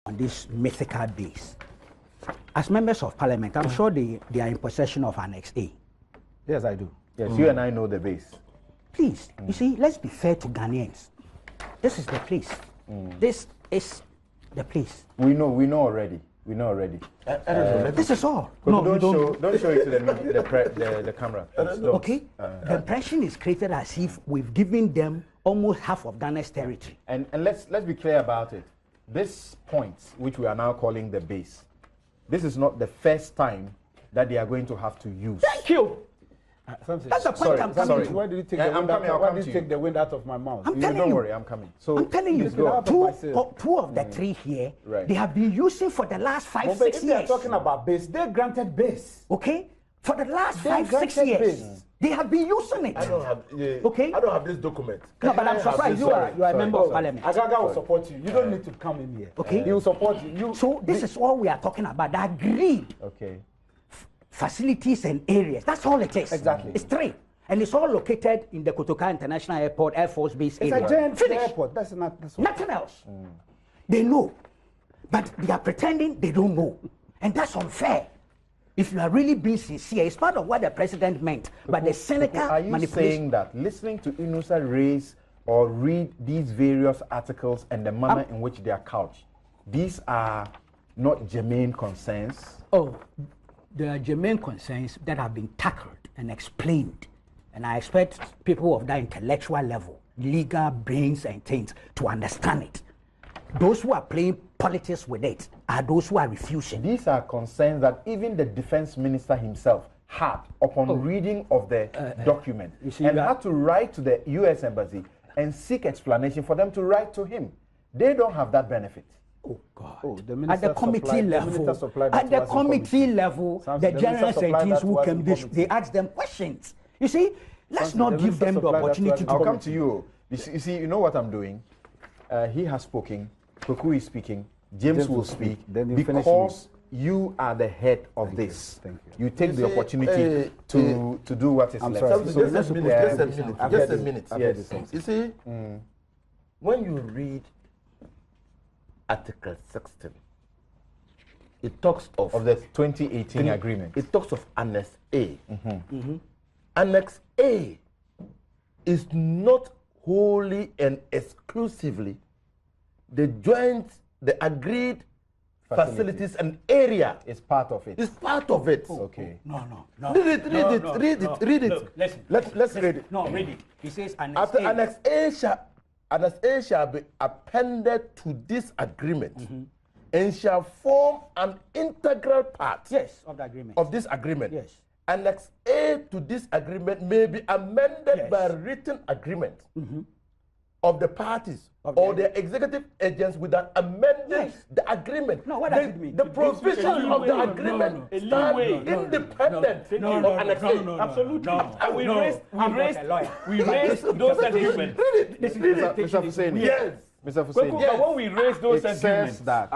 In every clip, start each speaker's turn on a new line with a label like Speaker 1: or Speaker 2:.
Speaker 1: on this mythical base. As members of parliament, I'm sure they are in possession of Annex A.
Speaker 2: Yes, I do.
Speaker 3: Yes, you and I know the base.
Speaker 1: Please, you see, let's be fair to Ghanaians. This is the place. This is the place.
Speaker 3: We know already. We know already.
Speaker 1: This is all.
Speaker 3: No, don't show it to the camera.
Speaker 1: Okay? The impression is created as if we've given them almost half of Ghana's territory.
Speaker 3: And let's be clear about it. This point, which we are now calling the base, this is not the first time that they are going to have to use.
Speaker 1: Thank you. That's the point I'm coming to.
Speaker 2: Why did you take the wind out of my mouth?
Speaker 3: Don't worry, I'm coming. So
Speaker 1: I'm telling you, two of the three here, they have been using for the last 5-6 years.
Speaker 2: If they are talking about base, they granted base.
Speaker 1: Okay? For the last 5-6 years, they have been using it.
Speaker 4: I don't have.
Speaker 1: Okay?
Speaker 4: I don't have this document.
Speaker 1: No, but I'm surprised you are a member of parliament.
Speaker 2: Agaga will support you. You don't need to come in here.
Speaker 1: Okay?
Speaker 2: He will support you.
Speaker 1: So this is all we are talking about. The agreed facilities and areas. That's all it is.
Speaker 2: Exactly.
Speaker 1: It's 3. And it's all located in the Kotoka International Airport, Air Force Base area.
Speaker 2: It's a giant
Speaker 1: Finish.
Speaker 2: airport. That's
Speaker 1: Nothing else. They know. But they are pretending they don't know. And that's unfair. If you are really being sincere, it's part of what the president meant. But the cynical
Speaker 3: manipulation. Are you saying that listening to Inusa raise or read these various articles and the manner in which they are couched, these are not germane concerns?
Speaker 1: Oh, there are germane concerns that have been tackled and explained. And I expect people of that intellectual level, legal brains and things, to understand it. Those who are playing politics with it are those who are refusing.
Speaker 3: These are concerns that even the defense minister himself had upon reading of the document and had to write to the U.S. Embassy and seek explanation for them to write to him. They don't have that benefit.
Speaker 1: Oh God! At the committee level, the general secretaries who came, they ask them questions. You see, let's not give them the opportunity to.
Speaker 3: I'll come to you. You see, you know what I'm doing. He has spoken. Koku is speaking. James will speak because you are the head of this.
Speaker 2: Thank you.
Speaker 3: You take the opportunity to do what is left.
Speaker 4: Just a minute.
Speaker 3: Yes.
Speaker 4: You see, when you read Article 16, it talks of
Speaker 3: the 2018 agreement.
Speaker 4: It talks of Annex A. Annex A is not wholly and exclusively the agreed facilities and area.
Speaker 3: It's part of it.
Speaker 4: It's part of it.
Speaker 3: Okay.
Speaker 1: No.
Speaker 4: Read it.
Speaker 1: Look, listen.
Speaker 4: Let's read it.
Speaker 1: No, read it. He says
Speaker 4: Annex A shall be appended to this agreement and shall form an integral part of this agreement.
Speaker 1: Yes.
Speaker 4: Annex A to this agreement may be amended by written agreement of the parties or the executive agents with an amendment the agreement.
Speaker 1: No, what does it mean?
Speaker 4: The provisions of the agreement stand independent of Annex A.
Speaker 5: Absolutely. And we raised those agreements.
Speaker 3: Mr. Hussein.
Speaker 4: Yes.
Speaker 3: Mr. Hussein.
Speaker 5: But when we raised those agreements,
Speaker 3: says that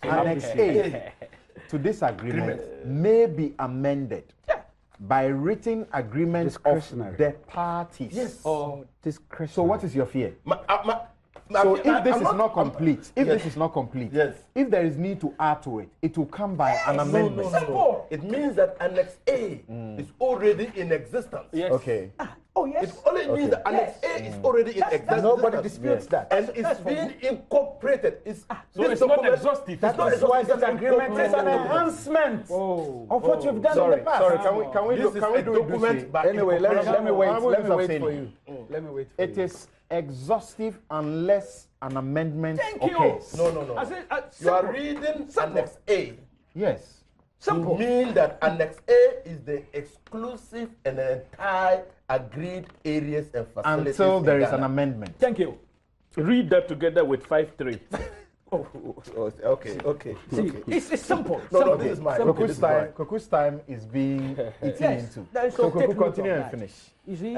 Speaker 3: Annex A to this agreement may be amended by written agreement of the parties.
Speaker 4: Yes.
Speaker 3: Or discretion. So what is your fear? So if this is not complete, if there is need to add to it, it will come by an amendment.
Speaker 4: No. It means that Annex A is already in existence.
Speaker 5: Yes.
Speaker 3: Okay.
Speaker 4: It only means that Annex A is already in existence.
Speaker 2: Nobody disputes that.
Speaker 4: And it's being incorporated.
Speaker 5: So it's not exhaustive.
Speaker 2: That is why this agreement is an enhancement of what you've done in the past.
Speaker 3: Sorry, can we do
Speaker 4: document by
Speaker 2: anyway, let me wait for you. Let me wait for you.
Speaker 3: It is exhaustive unless an amendment
Speaker 5: occurs.
Speaker 4: No. You are reading Annex A.
Speaker 3: Yes.
Speaker 4: To mean that Annex A is the exclusive and entire agreed areas and facilities
Speaker 3: until there is an amendment.
Speaker 5: Thank you. Read that together with 5.3.
Speaker 4: Okay.
Speaker 1: See, it's simple.
Speaker 4: No, this is mine.
Speaker 3: Koku's time is being eaten into. So Koku, continue and finish.
Speaker 1: You see,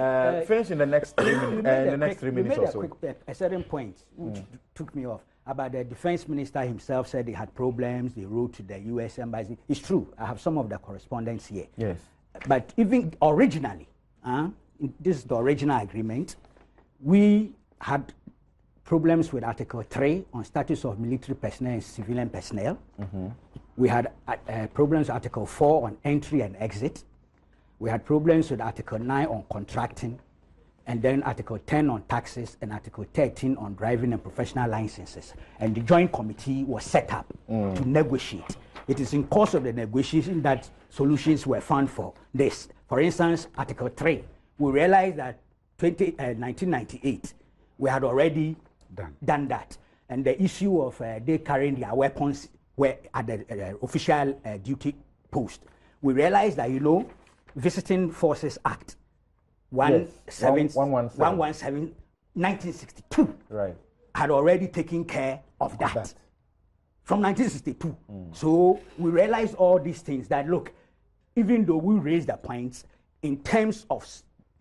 Speaker 3: finish in the next 3 minutes. 3 minutes or so.
Speaker 1: A certain point which took me off about the defense minister himself said they had problems. They wrote to the U.S. embassy. It's true. I have some of the correspondence here.
Speaker 3: Yes.
Speaker 1: But even originally, this is the original agreement. We had problems with Article 3 on status of military personnel and civilian personnel. We had problems with Article 4 on entry and exit. We had problems with Article 9 on contracting, and then Article 10 on taxes, and Article 13 on driving and professional licenses. And the joint committee was set up to negotiate. It is in course of the negotiation that solutions were found for this. For instance, Article 3, we realized that 1998, we had already done that. And the issue of they carrying their weapons were at the official duty post. We realized that, you know, Visiting Forces Act 117, 1962 had already taken care of that. From 1962. So we realized all these things that, look, even though we raised the points in terms of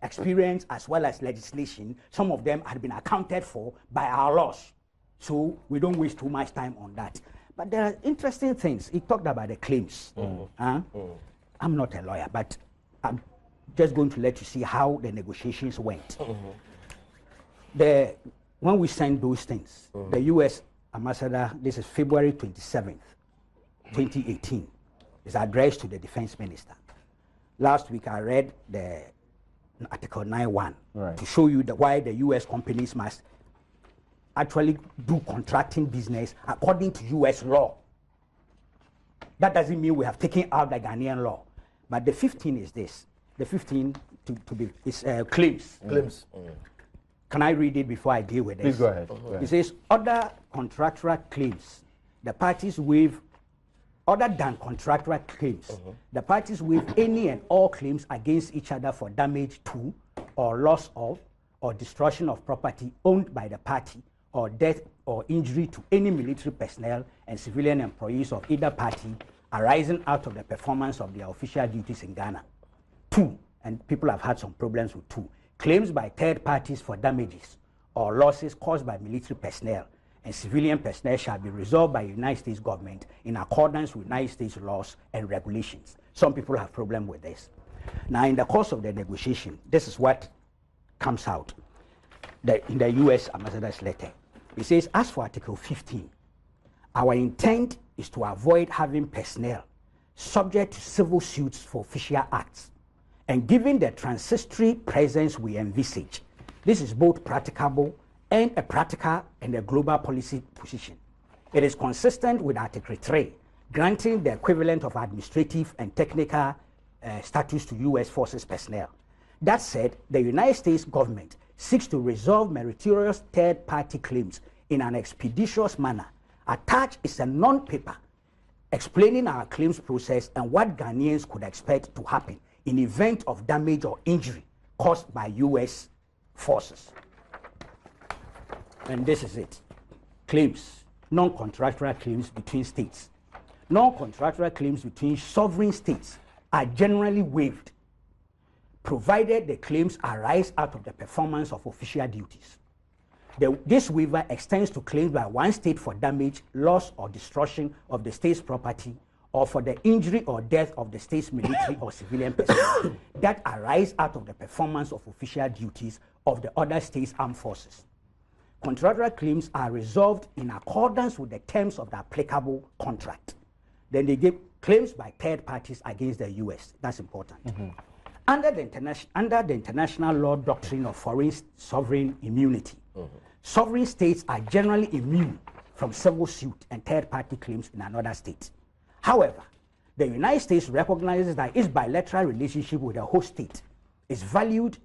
Speaker 1: experience as well as legislation, some of them had been accounted for by our laws. So we don't waste too much time on that. But there are interesting things. He talked about the claims. I'm not a lawyer, but I'm just going to let you see how the negotiations went. When we sent those things, the U.S. ambassador, this is February 27th, 2018, is addressed to the defense minister. Last week I read the Article 9.1 to show you why the U.S. companies must actually do contracting business according to U.S. law. That doesn't mean we have taken out the Ghanaian law. But the 15 is this. The 15 is claims.
Speaker 4: Claims.
Speaker 1: Can I read it before I deal with this?
Speaker 3: Please go ahead.
Speaker 1: It says, other contractual claims, the parties waive, other than contractual claims, the parties waive any and all claims against each other for damage to, or loss of, or destruction of property owned by the party, or death or injury to any military personnel and civilian employees of either party arising out of the performance of their official duties in Ghana. 2, and people have had some problems with 2, claims by third parties for damages or losses caused by military personnel and civilian personnel shall be resolved by the United States government in accordance with United States laws and regulations. Some people have problem with this. Now, in the course of the negotiation, this is what comes out in the U.S. ambassador's letter. It says, as for Article 15, our intent is to avoid having personnel subject to civil suits for official acts. And given the transitory presence we envisage, this is both practicable and a practical and a global policy position. It is consistent with Article 3, granting the equivalent of administrative and technical status to U.S. forces personnel. That said, the United States government seeks to resolve meritorious third-party claims in an expeditious manner. Attached is a non-paper explaining our claims process and what Ghanaians could expect to happen in event of damage or injury caused by U.S. forces. And this is it. Claims, non-contractual claims between states. Non-contractual claims between sovereign states are generally waived, provided the claims arise out of the performance of official duties. This waiver extends to claims by one state for damage, loss, or destruction of the state's property, or for the injury or death of the state's military or civilian personnel that arise out of the performance of official duties of the other state's armed forces. Contractual claims are resolved in accordance with the terms of the applicable contract. Then they give claims by third parties against the U.S. That's important. Under the international law doctrine of foreign sovereign immunity, sovereign states are generally immune from civil suit and third-party claims in another state. However, the United States recognizes that its bilateral relationship with a host state is a valued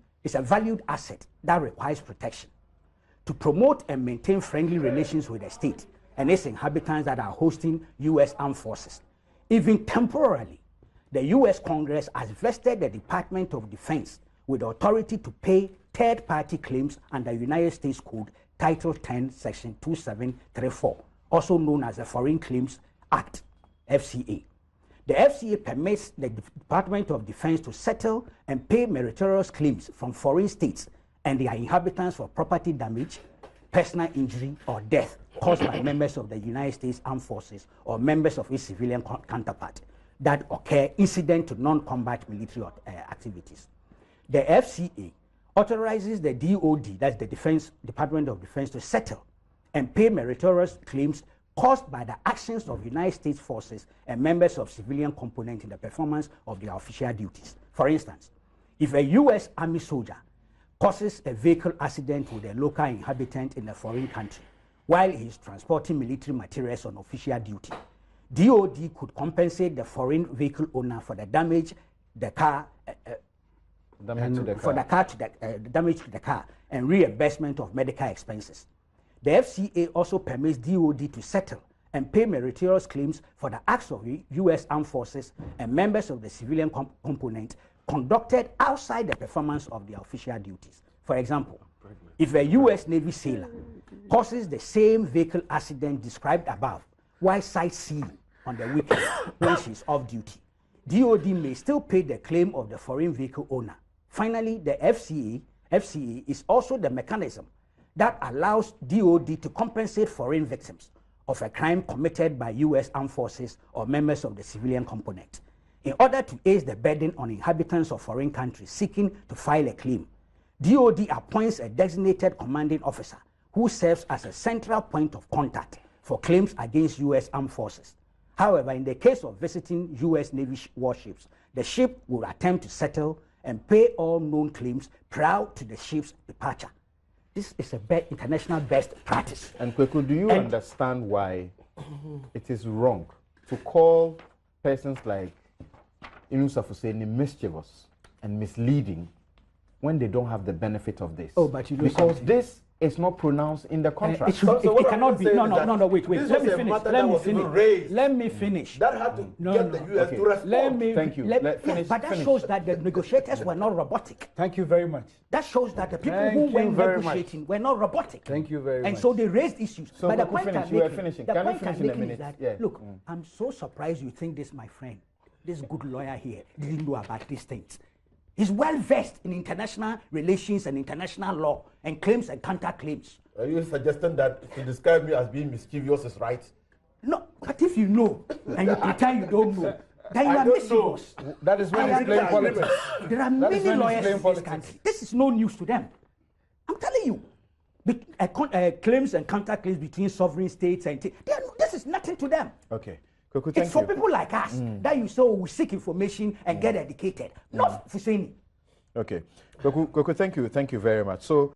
Speaker 1: asset that requires protection. To promote and maintain friendly relations with the state and its inhabitants that are hosting U.S. armed forces, even temporarily, the U.S. Congress has vested the Department of Defense with authority to pay third-party claims under United States Code Title 10, Section 2734, also known as the Foreign Claims Act, FCA. The FCA permits the Department of Defense to settle and pay meritorious claims from foreign states and their inhabitants for property damage, personal injury, or death caused by members of the United States Armed Forces or members of its civilian counterpart that occur incident to non-combat military activities. The FCA authorizes the DOD, that's the Department of Defense, to settle and pay meritorious claims caused by the actions of United States forces and members of civilian component in the performance of their official duties. For instance, if a U.S. Army soldier causes a vehicle accident with a local inhabitant in a foreign country while he is transporting military materials on official duty, DOD could compensate the foreign vehicle owner for the damage the car damage to the car and reimbursement of medical expenses. The FCA also permits DOD to settle and pay meritorious claims for the acts of U.S. Armed Forces and members of the civilian component conducted outside the performance of their official duties. For example, if a U.S. Navy sailor causes the same vehicle accident described above while sightseeing on the weekend when she is off duty, DOD may still pay the claim of the foreign vehicle owner. Finally, the FCA is also the mechanism that allows DOD to compensate foreign victims of a crime committed by U.S. Armed Forces or members of the civilian component. In order to ease the burden on inhabitants of foreign countries seeking to file a claim, DOD appoints a designated commanding officer who serves as a central point of contact for claims against U.S. Armed Forces. However, in the case of visiting U.S. Navy warships, the ship will attempt to settle and pay all known claims prior to the ship's departure. This is a international best practice.
Speaker 3: And Kweku, do you understand why it is wrong to call persons like Inus Hussein mischievous and misleading when they don't have the benefit of this?
Speaker 1: Oh, but you know
Speaker 3: because this is not pronounced in the contract.
Speaker 1: It cannot be. No, wait. Let me finish. Let me finish.
Speaker 4: That had to get the U.S. to respond.
Speaker 3: Thank you.
Speaker 1: But that shows that the negotiators were not robotic.
Speaker 2: Thank you very much.
Speaker 1: That shows that the people who were negotiating were not robotic.
Speaker 2: Thank you very much.
Speaker 1: And so they raised issues.
Speaker 3: So
Speaker 1: but the point I'm making,
Speaker 3: Can we finish in a minute?
Speaker 1: Is that,
Speaker 3: yeah.
Speaker 1: look, I'm so surprised you think this, my friend, this good lawyer here, didn't know about these things. He's well versed in international relations and international law and claims and counterclaims.
Speaker 4: Are you suggesting that to describe me as being mischievous is right?
Speaker 1: No, but if you know and you pretend you don't know, then you are mischievous.
Speaker 3: That is when he's playing politics.
Speaker 1: There are many lawyers in this country. This is no news to them. I'm telling you. Claims and counterclaims between sovereign states and this is nothing to them.
Speaker 3: Okay.
Speaker 1: It's for people like us that you say, we seek information and get educated, not Husseini.
Speaker 3: Okay. Kweku, thank you very much. So